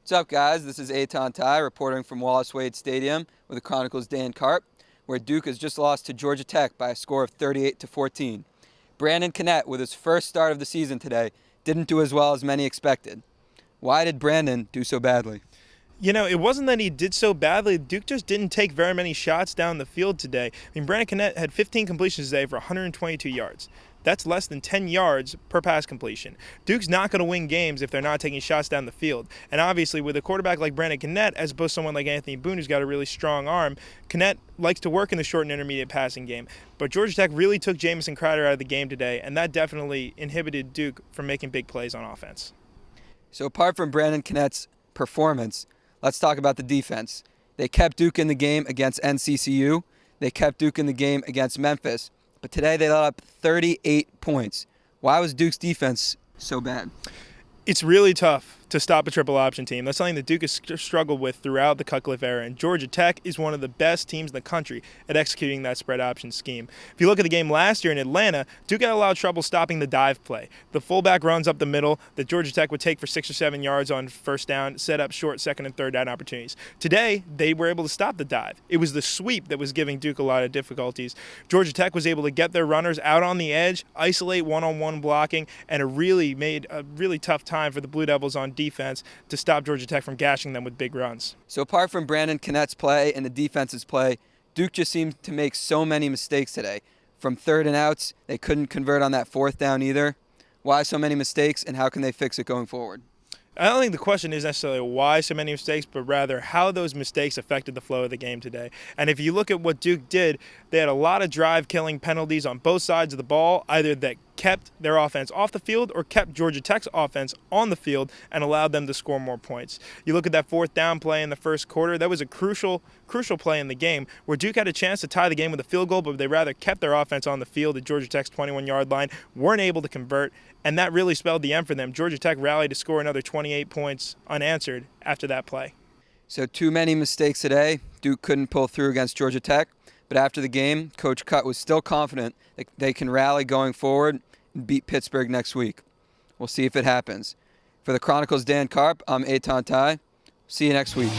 What's up, guys? This is Eitan Tye reporting from Wallace Wade Stadium with the Chronicle's Daniel Carp, where Duke has just lost to Georgia Tech by a score of 38-14. Brandon Kennett, with his first start of the season today, didn't do as well as many expected. Why did Brandon do so badly? It wasn't that he did so badly. Duke just didn't take very many shots down the field today. Brandon Kennett had 15 completions today for 122 yards. That's less than 10 yards per pass completion. Duke's not going to win games if they're not taking shots down the field. And obviously, with a quarterback like Brandon Kennett, as opposed to someone like Anthony Boone, who's got a really strong arm, Kennett likes to work in the short and intermediate passing game. But Georgia Tech really took Jamison Crowder out of the game today, and that definitely inhibited Duke from making big plays on offense. So apart from Brandon Kennett's performance, let's talk about the defense. They kept Duke in the game against NCCU. They kept Duke in the game against Memphis. But today they let up 38 points. Why was Duke's defense so bad? It's really tough to stop a triple option team. That's something that Duke has struggled with throughout the Cutcliffe era, and Georgia Tech is one of the best teams in the country at executing that spread option scheme. If you look at the game last year in Atlanta, Duke had a lot of trouble stopping the dive play. The fullback runs up the middle that Georgia Tech would take for 6 or 7 yards on first down, set up short second and third down opportunities. Today, they were able to stop the dive. It was the sweep that was giving Duke a lot of difficulties. Georgia Tech was able to get their runners out on the edge, isolate one-on-one blocking, and it really made a really tough time for the Blue Devils on defense to stop Georgia Tech from gashing them with big runs. So apart from Brandon Kennett's play and the defense's play, Duke just seemed to make so many mistakes today. From third and outs, they couldn't convert on that fourth down either. Why so many mistakes, and how can they fix it going forward? I don't think the question is necessarily why so many mistakes, but rather how those mistakes affected the flow of the game today. And if you look at what Duke did, they had a lot of drive-killing penalties on both sides of the ball, either that kept their offense off the field or kept Georgia Tech's offense on the field and allowed them to score more points. You look at that fourth down play in the first quarter, that was a crucial play in the game where Duke had a chance to tie the game with a field goal, but they rather kept their offense on the field at Georgia Tech's 21-yard line, weren't able to convert, and that really spelled the end for them. Georgia Tech rallied to score another 28 points unanswered after that play. So too many mistakes today. Duke couldn't pull through against Georgia Tech. But after the game, Coach Cutt was still confident that they can rally going forward and beat Pittsburgh next week. We'll see if it happens. For the Chronicle's Dan Carp, I'm Eitan Tye. See you next week.